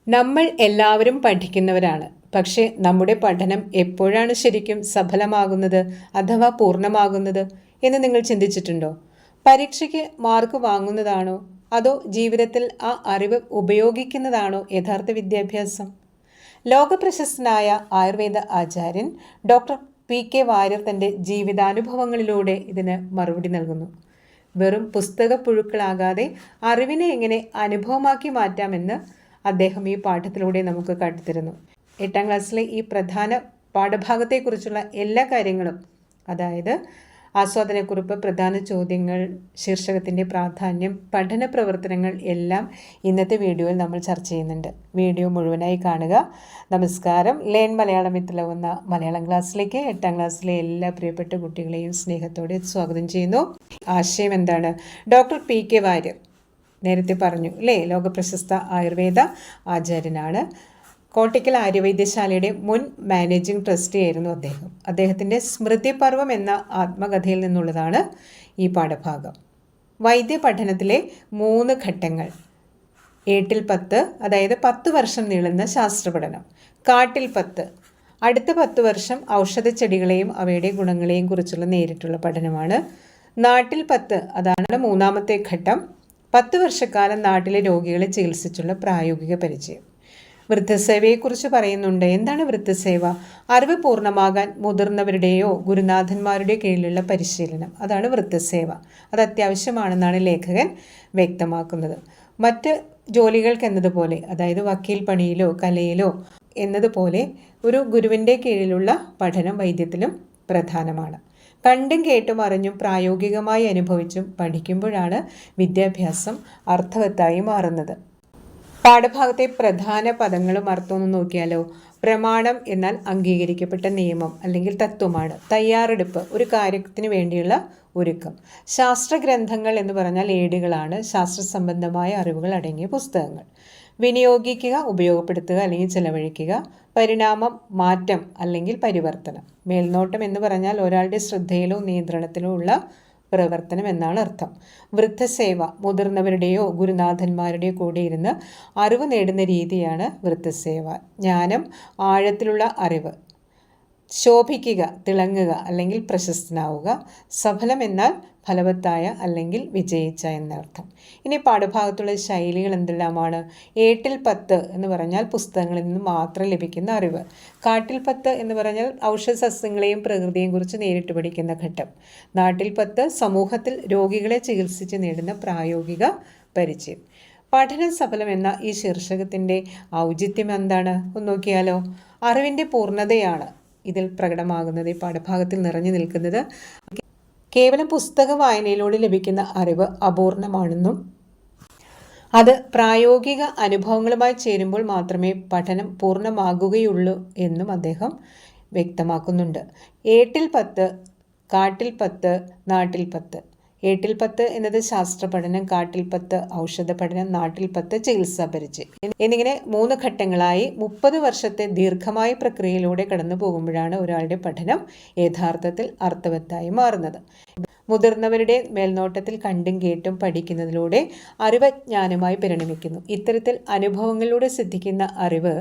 നമ്മൾ എല്ലാവരും പഠിക്കുന്നവരാണ്. പക്ഷേ നമ്മുടെ പഠനം എപ്പോഴാണ് ശരിക്കും സഫലമാകുന്നത് അഥവാ പൂർണ്ണമാകുന്നത് എന്ന് നിങ്ങൾ ചിന്തിച്ചിട്ടുണ്ടോ? പരീക്ഷയ്ക്ക് മാർക്ക് വാങ്ങുന്നതാണോ അതോ ജീവിതത്തിൽ ആ അറിവ് ഉപയോഗിക്കുന്നതാണോ യഥാർത്ഥ വിദ്യാഭ്യാസം? ലോകപ്രശസ്തനായ ആയുർവേദ ആചാര്യൻ ഡോക്ടർ പി.കെ. വാര്യർ തൻ്റെ ജീവിതാനുഭവങ്ങളിലൂടെ ഇതിന് മറുപടി നൽകുന്നു. വെറും പുസ്തക പുഴുക്കളാകാതെ അറിവിനെ എങ്ങനെ അനുഭവമാക്കി മാറ്റാമെന്ന് അദ്ദേഹം ഈ പാഠത്തിലൂടെ നമുക്ക് കാട്ടിത്തരുന്നു. 8ാം ക്ലാസ്സിലെ ഈ പ്രധാന പാഠഭാഗത്തെക്കുറിച്ചുള്ള എല്ലാ കാര്യങ്ങളും, അതായത് ആസ്വാദനക്കുറിപ്പ്, പ്രധാന ചോദ്യങ്ങൾ, ശീർഷകത്തിൻ്റെ പ്രാധാന്യം, പഠന പ്രവർത്തനങ്ങൾ എല്ലാം ഇന്നത്തെ വീഡിയോയിൽ നമ്മൾ ചർച്ച ചെയ്യുന്നുണ്ട്. വീഡിയോ മുഴുവനായി കാണുക. നമസ്കാരം. ലേൺ മലയാളം വിത്ത് ലവ് എന്ന മലയാളം ക്ലാസ്സിലേക്ക് 8ാം ക്ലാസ്സിലെ എല്ലാ പ്രിയപ്പെട്ട കുട്ടികളെയും സ്നേഹത്തോടെ സ്വാഗതം ചെയ്യുന്നു. ആശയം എന്താണ്? Doctor P K. വാര്യർ നേരത്തെ പറഞ്ഞു അല്ലേ, ലോകപ്രശസ്ത ആയുർവേദ ആചാര്യനാണ്. കോട്ടയ്ക്കൽ ആര്യവൈദ്യശാലയുടെ മുൻ മാനേജിംഗ് ട്രസ്റ്റി ആയിരുന്നു അദ്ദേഹം. അദ്ദേഹത്തിൻ്റെ സ്മൃതിപർവം എന്ന ആത്മകഥയിൽ നിന്നുള്ളതാണ് ഈ പാഠഭാഗം. വൈദ്യ പഠനത്തിലെ 3 ഘട്ടങ്ങൾ: 8 10, അതായത് 10 വർഷം നീളുന്ന ശാസ്ത്രപഠനം; കാട്ടിൽ 10, അടുത്ത 10 വർഷം ഔഷധച്ചെടികളെയും അവയുടെ ഗുണങ്ങളെയും കുറിച്ചുള്ള നേരിട്ടുള്ള പഠനമാണ്; നാട്ടിൽ 10, അതാണ് 3ാമത്തെ ഘട്ടം, 10 വർഷക്കാലം നാട്ടിലെ രോഗികളെ ചികിത്സിച്ചുള്ള പ്രായോഗിക പരിചയം. വൃദ്ധസേവയെക്കുറിച്ച് പറയുന്നുണ്ട്. എന്താണ് വൃദ്ധസേവ? അറിവ് പൂർണ്ണമാകാൻ മുതിർന്നവരുടെയോ ഗുരുനാഥന്മാരുടെയോ കീഴിലുള്ള പരിശീലനം, അതാണ് വൃദ്ധസേവ. അത് അത്യാവശ്യമാണെന്നാണ് ലേഖകൻ വ്യക്തമാക്കുന്നത്. മറ്റ് ജോലികൾക്കെന്നതുപോലെ, അതായത് വക്കീൽ പണിയിലോ കലയിലോ എന്നതുപോലെ ഒരു ഗുരുവിൻ്റെ കീഴിലുള്ള പഠനം വൈദ്യത്തിലും പ്രധാനമാണ്. കണ്ടും കേട്ടും അറിഞ്ഞും പ്രായോഗികമായി അനുഭവിച്ചും പഠിക്കുമ്പോഴാണ് വിദ്യാഭ്യാസം അർത്ഥവത്തായി മാറുന്നത്. പാഠഭാഗത്തെ പ്രധാന പദങ്ങളും അർത്ഥമൊന്നും നോക്കിയാലോ? പ്രമാണം എന്നാൽ അംഗീകരിക്കപ്പെട്ട നിയമം അല്ലെങ്കിൽ തത്വമാണ്. തയ്യാറെടുപ്പ്, ഒരു കാര്യത്തിന് വേണ്ടിയുള്ള ഒരുക്കം. ശാസ്ത്രഗ്രന്ഥങ്ങൾ എന്ന് പറഞ്ഞാൽ ഏടുകളാണ്, ശാസ്ത്ര സംബന്ധമായ അറിവുകൾ അടങ്ങിയ പുസ്തകങ്ങൾ. വിനിയോഗിക്കുക, ഉപയോഗപ്പെടുത്തുക അല്ലെങ്കിൽ ചെലവഴിക്കുക. പരിണാമം, മാറ്റം അല്ലെങ്കിൽ പരിവർത്തനം. മേൽനോട്ടം എന്ന് പറഞ്ഞാൽ ഒരാളുടെ ശ്രദ്ധയിലോ നിയന്ത്രണത്തിലോ ഉള്ള പ്രവർത്തനം എന്നാണ് അർത്ഥം. വൃദ്ധസേവ, മുതിർന്നവരുടെയോ ഗുരുനാഥന്മാരുടെയോ കൂടെ ഇരുന്ന് അറിവ് നേടുന്ന രീതിയാണ് വൃദ്ധസേവ. ജ്ഞാനം, ആഴത്തിലുള്ള അറിവ്. ശോഭിക്കുക, തിളങ്ങുക അല്ലെങ്കിൽ പ്രശസ്തനാവുക. സഫലം എന്നാൽ ഫലവത്തായ അല്ലെങ്കിൽ വിജയിച്ച എന്നർത്ഥം. ഇനി പാഠഭാഗത്തുള്ള ശൈലികൾ എന്തെല്ലാമാണ്? 8 10 എന്ന് പറഞ്ഞാൽ പുസ്തകങ്ങളിൽ നിന്ന് മാത്രം ലഭിക്കുന്ന അറിവ്. കാട്ടിൽ 10 എന്ന് പറഞ്ഞാൽ ഔഷധസസ്യങ്ങളെയും പ്രകൃതിയെയും കുറിച്ച് നേരിട്ട് പഠിക്കുന്ന ഘട്ടം. നാട്ടിൽ 10 സമൂഹത്തിൽ രോഗികളെ ചികിത്സിച്ച് നേടുന്ന പ്രായോഗിക പരിചയം. പഠനം സഫലം എന്ന ഈ ശീർഷകത്തിൻ്റെ ഔചിത്യം എന്താണ്? ഒന്ന് നോക്കിയാലോ? അറിവിൻ്റെ പൂർണ്ണതയാണ് ഇതിൽ പ്രകടമാകുന്നത്, ഈ പാഠഭാഗത്തിൽ നിറഞ്ഞു നിൽക്കുന്നത്. കേവലം പുസ്തക വായനയിലൂടെ ലഭിക്കുന്ന അറിവ് അപൂർണമാണെന്നും അത് പ്രായോഗിക അനുഭവങ്ങളുമായി ചേരുമ്പോൾ മാത്രമേ പഠനം പൂർണ്ണമാകുകയുള്ളൂ എന്നും അദ്ദേഹം വ്യക്തമാക്കുന്നുണ്ട്. 8 10, കാട്ടിൽ 10, നാട്ടിൽ 10. 8 10 എന്നത് ശാസ്ത്ര പഠനം, കാട്ടിൽ 10 ഔഷധ പഠനം, നാട്ടിൽ 10 ചികിത്സാ പരിചയം എന്നിങ്ങനെ 3 ഘട്ടങ്ങളായി 30 വർഷത്തെ ദീർഘമായ പ്രക്രിയയിലൂടെ കടന്നു പോകുമ്പോഴാണ് ഒരാളുടെ പഠനം യഥാർത്ഥത്തിൽ അർത്ഥവത്തായി മാറുന്നത്. മുതിർന്നവരുടെ മേൽനോട്ടത്തിൽ കണ്ടും കേട്ടും പഠിക്കുന്നതിലൂടെ അറിവ് ജ്ഞാനമായി പരിണമിക്കുന്നു. ഇത്തരത്തിൽ അനുഭവങ്ങളിലൂടെ സിദ്ധിക്കുന്ന അറിവ്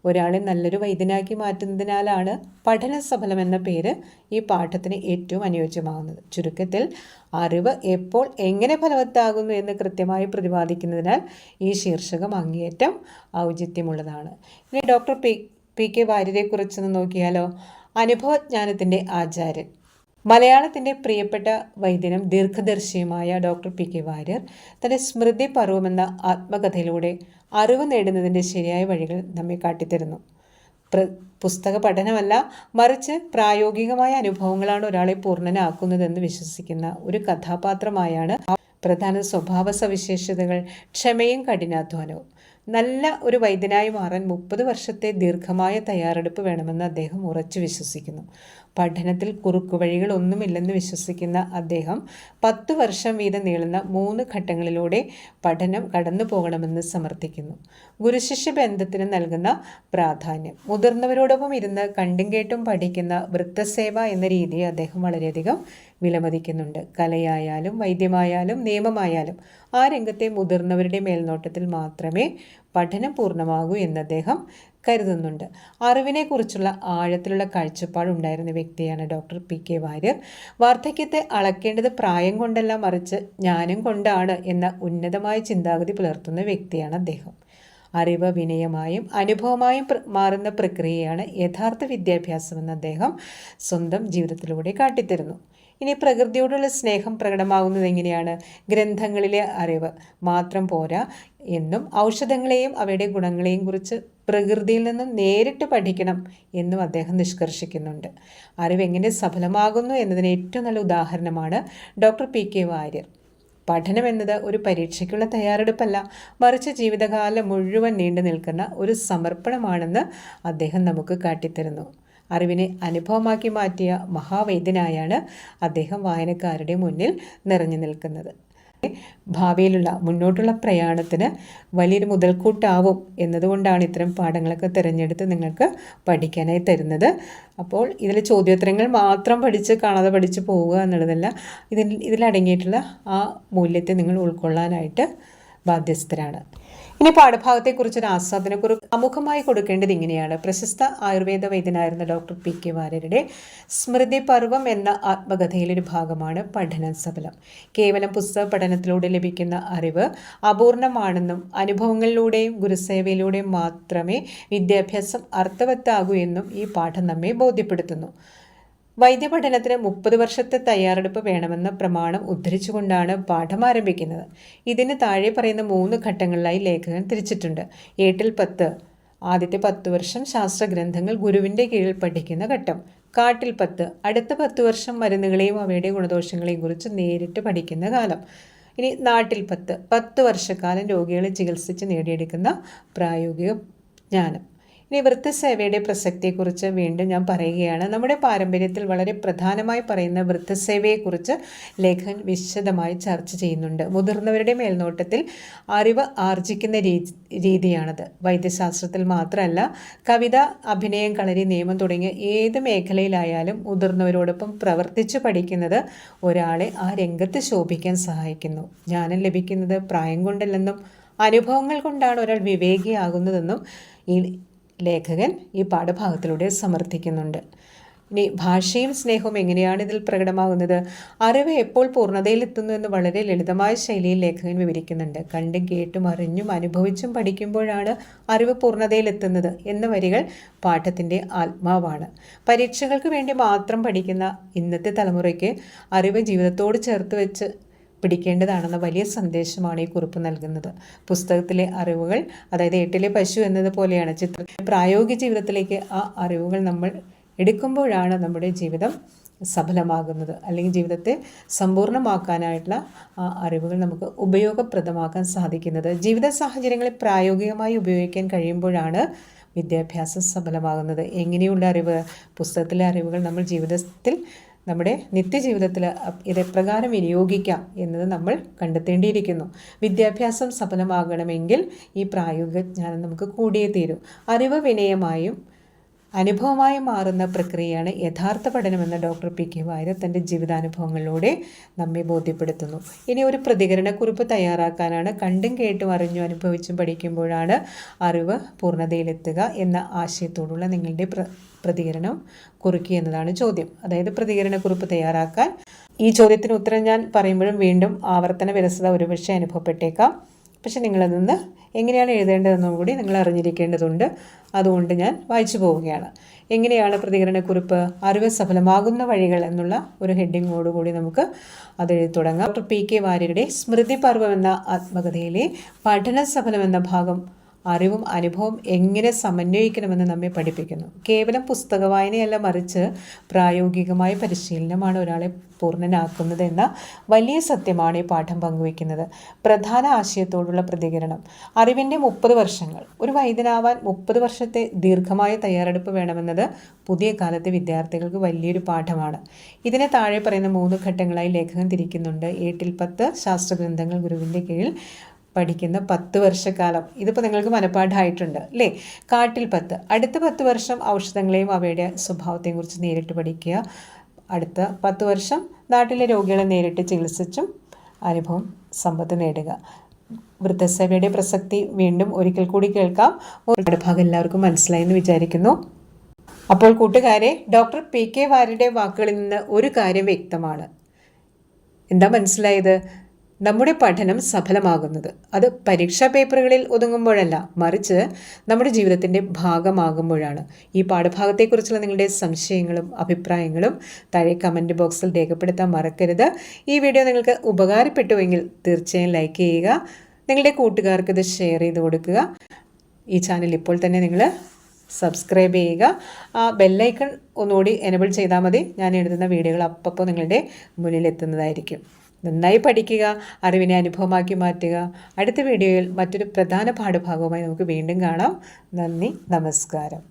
ഒരാളെ നല്ലൊരു വൈദ്യനാക്കി മാറ്റുന്നതിനാലാണ് പഠന സഫലം എന്ന പേര് ഈ പാഠത്തിന് ഏറ്റവും അനുയോജ്യമാകുന്നത്. ചുരുക്കത്തിൽ അറിവ് എപ്പോൾ എങ്ങനെ ഫലവത്താകുന്നു എന്ന് കൃത്യമായി പ്രതിപാദിക്കുന്നതിനാൽ ഈ ശീർഷകം അങ്ങേയറ്റം ഔചിത്യമുള്ളതാണ്. ഇനി ഡോക്ടർ പി.കെ. വാര്യരെക്കുറിച്ചൊന്ന് നോക്കിയാലോ? അനുഭവജ്ഞാനത്തിൻ്റെ ആചാര്യൻ. മലയാളത്തിൻ്റെ പ്രിയപ്പെട്ട വൈദ്യനും ദീർഘദർശിയുമായ ഡോക്ടർ പി.കെ. വാര്യർ തൻ്റെ സ്മൃതി പർവം എന്ന ആത്മകഥയിലൂടെ അറിവ് നേടുന്നതിൻ്റെ ശരിയായ വഴികൾ നമ്മെ കാട്ടിത്തരുന്നു. പുസ്തക പഠനമല്ല, മറിച്ച് പ്രായോഗികമായ അനുഭവങ്ങളാണ് ഒരാളെ പൂർണ്ണനാക്കുന്നതെന്ന് വിശ്വസിക്കുന്ന ഒരു കഥാപാത്രമായാണ്. പ്രധാന സ്വഭാവ സവിശേഷതകൾ ക്ഷമയും കഠിനാധ്വാനവും. നല്ല ഒരു വൈദ്യനായി മാറാൻ 30 വർഷത്തെ ദീർഘമായ തയ്യാറെടുപ്പ് വേണമെന്ന് അദ്ദേഹം ഉറച്ചു വിശ്വസിക്കുന്നു. പഠനത്തിൽ കുറുക്കുവഴികളൊന്നുമില്ലെന്ന് വിശ്വസിക്കുന്ന അദ്ദേഹം 10 വർഷം വീതം നീളുന്ന 3 ഘട്ടങ്ങളിലൂടെ പഠനം കടന്നു പോകണമെന്ന് സമർത്ഥിക്കുന്നു. ഗുരുശിഷ്യ ബന്ധത്തിന് നൽകുന്ന പ്രാധാന്യം. മുതിർന്നവരോടൊപ്പം ഇരുന്ന് കണ്ടും കേട്ടും പഠിക്കുന്ന വൃദ്ധസേവ എന്ന രീതിയെ അദ്ദേഹം വളരെയധികം വിലമതിക്കുന്നുണ്ട്. കലയായാലും വൈദ്യമായാലും നിയമമായാലും ആ രംഗത്തെ മുതിർന്നവരുടെ മേൽനോട്ടത്തിൽ മാത്രമേ പഠനം പൂർണ്ണമാകൂ എന്ന് അദ്ദേഹം കരുതുന്നുണ്ട്. അറിവിനെക്കുറിച്ചുള്ള ആഴത്തിലുള്ള കാഴ്ചപ്പാടുണ്ടായിരുന്ന വ്യക്തിയാണ് ഡോക്ടർ PK വാര്യർ. വാർദ്ധക്യത്തെ അളക്കേണ്ടത് പ്രായം കൊണ്ടല്ല, മറിച്ച് ജ്ഞാനം കൊണ്ടാണ് എന്ന ഉന്നതമായ ചിന്താഗതി പുലർത്തുന്ന വ്യക്തിയാണ് അദ്ദേഹം. അറിവ് വിനയമായും അനുഭവമായും മാറുന്ന പ്രക്രിയയാണ് യഥാർത്ഥ വിദ്യാഭ്യാസമെന്ന് അദ്ദേഹം സ്വന്തം ജീവിതത്തിലൂടെ കാട്ടിത്തരുന്നു. ഇനി പ്രകൃതിയോടുള്ള സ്നേഹം പ്രകടമാകുന്നത് എങ്ങനെയാണ്? ഗ്രന്ഥങ്ങളിലെ അറിവ് മാത്രം പോരാ എന്നും ഔഷധങ്ങളെയും അവയുടെ ഗുണങ്ങളെയും കുറിച്ച് പ്രകൃതിയിൽ നിന്നും നേരിട്ട് പഠിക്കണം എന്നും അദ്ദേഹം നിഷ്കർഷിക്കുന്നുണ്ട്. അറിവ് എങ്ങനെ സഫലമാകുന്നു എന്നതിന് ഏറ്റവും നല്ല ഉദാഹരണമാണ് ഡോക്ടർ PK വാര്യർ. പഠനം എന്നത് ഒരു പരീക്ഷയ്ക്കുള്ള തയ്യാറെടുപ്പല്ല, മറിച്ച് ജീവിതകാലം മുഴുവൻ നീണ്ടു നിൽക്കുന്ന ഒരു സമർപ്പണമാണെന്ന് അദ്ദേഹം നമുക്ക് കാട്ടിത്തരുന്നു. അറിവിനെ അനുഭവമാക്കി മാറ്റിയ മഹാവൈദ്യനായാണ് അദ്ദേഹം വായനക്കാരുടെ മുന്നിൽ നിറഞ്ഞു നിൽക്കുന്നത്. ഭാവിയിലുള്ള മുന്നോട്ടുള്ള പ്രയാണത്തിന് വലിയൊരു മുതൽക്കൂട്ടാവും എന്നതുകൊണ്ടാണ് ഇത്തരം പാഠങ്ങളൊക്കെ തിരഞ്ഞെടുത്ത് നിങ്ങൾക്ക് പഠിക്കാനായി തരുന്നത്. അപ്പോൾ ഇതിൽ ചോദ്യോത്തരങ്ങൾ മാത്രം പഠിച്ച് കാണാതെ പഠിച്ച് പോവുക എന്നുള്ളതല്ല, ഇതിലടങ്ങിയിട്ടുള്ള ആ മൂല്യത്തെ നിങ്ങൾ ഉൾക്കൊള്ളാനായിട്ട് ബാധ്യസ്ഥരാണ്. ഇനി പാഠഭാഗത്തെക്കുറിച്ചൊരു ആസ്വാദനക്കുറിപ്പ് ആമുഖമായി കൊടുക്കേണ്ടത് ഇങ്ങനെയാണ്. പ്രശസ്ത ആയുർവേദ വൈദ്യനായിരുന്ന ഡോക്ടർ PK വാര്യരുടെ സ്മൃതി പർവം എന്ന ആത്മകഥയിലൊരു ഭാഗമാണ് പഠനം സഫലം. കേവലം പുസ്തക പഠനത്തിലൂടെ ലഭിക്കുന്ന അറിവ് അപൂർണമാണെന്നും അനുഭവങ്ങളിലൂടെയും ഗുരുസേവയിലൂടെയും മാത്രമേ വിദ്യാഭ്യാസം അർത്ഥവത്താകൂ എന്നും ഈ പാഠം നമ്മെ ബോധ്യപ്പെടുത്തുന്നു. വൈദ്യപഠനത്തിന് 30 വർഷത്തെ തയ്യാറെടുപ്പ് വേണമെന്ന പ്രമാണം ഉദ്ധരിച്ചുകൊണ്ടാണ് പാഠം ആരംഭിക്കുന്നത്. ഇതിന് താഴെ പറയുന്ന 3 ഘട്ടങ്ങളിലായി ലേഖകൻ തിരിച്ചിട്ടുണ്ട്. 8-10 ആദ്യത്തെ 10 വർഷം ശാസ്ത്രഗ്രന്ഥങ്ങൾ ഗുരുവിൻ്റെ കീഴിൽ പഠിക്കുന്ന ഘട്ടം. കാട്ടിൽ 10 അടുത്ത 10 വർഷം മരുന്നുകളെയും അവയുടെ ഗുണദോഷങ്ങളെയും കുറിച്ച് നേരിട്ട് പഠിക്കുന്ന കാലം. ഇനി നാട്ടിൽ 10 വർഷക്കാലം രോഗികളെ ചികിത്സിച്ച് നേടിയെടുക്കുന്ന പ്രായോഗിക ജ്ഞാനം. ഇനി വൃദ്ധസേവയുടെ പ്രസക്തിയെക്കുറിച്ച് വീണ്ടും ഞാൻ പറയുകയാണ്. നമ്മുടെ പാരമ്പര്യത്തിൽ വളരെ പ്രധാനമായി പറയുന്ന വൃദ്ധസേവയെക്കുറിച്ച് ലേഖകൻ വിശദമായി ചർച്ച ചെയ്യുന്നുണ്ട്. മുതിർന്നവരുടെ മേൽനോട്ടത്തിൽ അറിവ് ആർജിക്കുന്ന രീതിയാണത്. വൈദ്യശാസ്ത്രത്തിൽ മാത്രമല്ല, കവിത, അഭിനയം, കളരി, നിയമം തുടങ്ങിയ ഏത് മേഖലയിലായാലും മുതിർന്നവരോടൊപ്പം പ്രവർത്തിച്ചു പഠിക്കുന്നത് ഒരാളെ ആ രംഗത്ത് ശോഭിക്കാൻ സഹായിക്കുന്നു. ജ്ഞാനം ലഭിക്കുന്നത് പ്രായം കൊണ്ടല്ലെന്നും അനുഭവങ്ങൾ കൊണ്ടാണ് ഒരാൾ വിവേകിയാകുന്നതെന്നും ഈ ലേഖകൻ ഈ പാഠഭാഗത്തിലൂടെ സമർത്ഥിക്കുന്നുണ്ട്. ഇനി ഭാഷയും സ്നേഹവും എങ്ങനെയാണ് ഇതിൽ പ്രകടമാകുന്നത്? അറിവ് എപ്പോൾ പൂർണ്ണതയിലെത്തുന്നു എന്ന് വളരെ ലളിതമായ ശൈലിയിൽ ലേഖകൻ വിവരിക്കുന്നുണ്ട്. കണ്ടും കേട്ടും അറിഞ്ഞും അനുഭവിച്ചും പഠിക്കുമ്പോഴാണ് അറിവ് പൂർണ്ണതയിലെത്തുന്നത് എന്ന വരികൾ പാഠത്തിൻ്റെ ആത്മാവാണ്. പരീക്ഷകൾക്ക് വേണ്ടി മാത്രം പഠിക്കുന്ന ഇന്നത്തെ തലമുറയ്ക്ക് അറിവ് ജീവിതത്തോട് ചേർത്ത് വെച്ച് പിടിക്കേണ്ടതാണെന്ന വലിയ സന്ദേശമാണ് ഈ കുറിപ്പ് നൽകുന്നത്. പുസ്തകത്തിലെ അറിവുകൾ, അതായത് ഏട്ടിലെ പശു എന്നതുപോലെയാണ് പ്രായോഗിക ജീവിതത്തിലേക്ക് ആ അറിവുകൾ നമ്മൾ എടുക്കുമ്പോഴാണ് നമ്മുടെ ജീവിതം സഫലമാകുന്നത്, അല്ലെങ്കിൽ ജീവിതത്തെ സമ്പൂർണ്ണമാക്കാനായിട്ടുള്ള ആ അറിവുകൾ നമുക്ക് ഉപയോഗപ്രദമാക്കാൻ സാധിക്കുന്നത്. ജീവിത സാഹചര്യങ്ങളെ പ്രായോഗികമായി ഉപയോഗിക്കാൻ കഴിയുമ്പോഴാണ് വിദ്യാഭ്യാസം സഫലമാകുന്നത്. എങ്ങനെയുള്ള അറിവ്? പുസ്തകത്തിലെ അറിവുകൾ നമ്മൾ ജീവിതത്തിൽ, നമ്മുടെ നിത്യജീവിതത്തിൽ ഇതെപ്രകാരം വിനിയോഗിക്കാം എന്നത് നമ്മൾ കണ്ടെത്തേണ്ടിയിരിക്കുന്നു. വിദ്യാഭ്യാസം സഫലമാകണമെങ്കിൽ ഈ പ്രായോഗിക ജ്ഞാനം നമുക്ക് കൂടിയേ തീരൂ. അറിവ് വിനയമായും അനുഭവമായി മാറുന്ന പ്രക്രിയയാണ് യഥാർത്ഥ പഠനമെന്ന ഡോക്ടർ PK വാര്യർ തൻ്റെ ജീവിതാനുഭവങ്ങളിലൂടെ നമ്മെ ബോധ്യപ്പെടുത്തുന്നു. ഇനി ഒരു പ്രതികരണക്കുറിപ്പ് തയ്യാറാക്കാനാണ്. കണ്ടും കേട്ടും അറിഞ്ഞും അനുഭവിച്ചും പഠിക്കുമ്പോഴാണ് അറിവ് പൂർണ്ണതയിലെത്തുക എന്ന ആശയത്തോടുള്ള നിങ്ങളുടെ പ്രതികരണം കുറിക്കുക എന്നതാണ് ചോദ്യം. അതായത് പ്രതികരണക്കുറിപ്പ് തയ്യാറാക്കാൻ ഈ ചോദ്യത്തിന് ഉത്തരം ഞാൻ പറയുമ്പോഴും വീണ്ടും ആവർത്തന വിരസത ഒരുപക്ഷെ അനുഭവപ്പെട്ടേക്കാം. പക്ഷെ നിങ്ങളതിന്ന് എങ്ങനെയാണ് എഴുതേണ്ടതെന്നും കൂടി നിങ്ങൾ അറിഞ്ഞിരിക്കേണ്ടതുണ്ട്. അതുകൊണ്ട് ഞാൻ വായിച്ചു പോവുകയാണ്. എങ്ങനെയാണ് പ്രതികരണക്കുറിപ്പ്? അറിവ് സഫലമാകുന്ന വഴികൾ എന്നുള്ള ഒരു ഹെഡിങ്ങോടുകൂടി നമുക്ക് അതെഴുതി തുടങ്ങാം. ഡോക്ടർ PK വാര്യരുടെ സ്മൃതി പർവം എന്ന ആത്മകഥയിലെ പഠന സഫലം എന്ന ഭാഗം അറിവും അനുഭവം എങ്ങനെ സമന്വയിക്കണമെന്ന് നമ്മെ പഠിപ്പിക്കുന്നു. കേവലം പുസ്തക വായനയല്ല, മറിച്ച് പ്രായോഗികമായ പരിശീലനമാണ് ഒരാളെ പൂർണ്ണനാക്കുന്നത് എന്ന വലിയ സത്യമാണ് ഈ പാഠം പങ്കുവയ്ക്കുന്നത്. പ്രധാന ആശയത്തോടുള്ള പ്രതികരണം: അറിവിൻ്റെ 30 വർഷങ്ങൾ. ഒരു വൈദ്യനാവാൻ 30 വർഷത്തെ ദീർഘമായ തയ്യാറെടുപ്പ് വേണമെന്നത് പുതിയ കാലത്തെ വിദ്യാർത്ഥികൾക്ക് വലിയൊരു പാഠമാണ്. ഇതിനെ താഴെ പറയുന്ന 3 ഘട്ടങ്ങളായി ലേഖകൻ തിരിക്കുന്നുണ്ട്. 8-10 ശാസ്ത്രഗ്രന്ഥങ്ങൾ ഗുരുവിൻ്റെ കീഴിൽ പഠിക്കുന്ന 10 വർഷക്കാലം. ഇതിപ്പോൾ നിങ്ങൾക്ക് മനഃപ്പാഠമായിട്ടുണ്ട് അല്ലേ? കാട്ടിൽ 10 അടുത്ത 10 വർഷം ഔഷധങ്ങളെയും അവയുടെ സ്വഭാവത്തെയും കുറിച്ച് നേരിട്ട് പഠിക്കുക. അടുത്ത 10 വർഷം നാട്ടിലെ രോഗികളെ നേരിട്ട് ചികിത്സിച്ചും അനുഭവം സമ്പത്ത് നേടുക. വൃദ്ധസേവയുടെ പ്രസക്തി വീണ്ടും ഒരിക്കൽ കൂടി കേൾക്കാം. പാഠഭാഗം എല്ലാവർക്കും മനസ്സിലായി എന്ന് വിചാരിക്കുന്നു. അപ്പോൾ കൂട്ടുകാരെ, ഡോക്ടർ PK വാര്യരുടെ വാക്കുകളിൽ നിന്ന് ഒരു കാര്യം വ്യക്തമാണ്. എന്താ മനസ്സിലായത്? നമ്മുടെ പഠനം സഫലമാകുന്നത് അത് പരീക്ഷാ പേപ്പറുകളിൽ ഒതുങ്ങുമ്പോഴല്ല, മറിച്ച് നമ്മുടെ ജീവിതത്തിൻ്റെ ഭാഗമാകുമ്പോഴാണ്. ഈ പാഠഭാഗത്തെക്കുറിച്ചുള്ള നിങ്ങളുടെ സംശയങ്ങളും അഭിപ്രായങ്ങളും താഴെ കമൻറ്റ് ബോക്സിൽ രേഖപ്പെടുത്താൻ മറക്കരുത്. ഈ വീഡിയോ നിങ്ങൾക്ക് ഉപകാരപ്പെട്ടുവെങ്കിൽ തീർച്ചയായും ലൈക്ക് ചെയ്യുക. നിങ്ങളുടെ കൂട്ടുകാർക്ക് ഇത് ഷെയർ ചെയ്ത് കൊടുക്കുക. ഈ ചാനൽ ഇപ്പോൾ തന്നെ നിങ്ങൾ സബ്സ്ക്രൈബ് ചെയ്യുക. ആ ബെല്ലൈക്കൺ ഒന്നുകൂടി എനേബിൾ ചെയ്താൽ മതി. ഞാൻ എഴുതുന്ന വീഡിയോകൾ അപ്പോൾ നിങ്ങളുടെ മുന്നിലെത്തുന്നതായിരിക്കും. നന്നായി പഠിക്കുക, അറിവിനെ അനുഭവമാക്കി മാറ്റുക. അടുത്ത വീഡിയോയിൽ മറ്റൊരു പ്രധാന പാഠഭാഗവുമായി നമുക്ക് വീണ്ടും കാണാം. നന്ദി, നമസ്കാരം.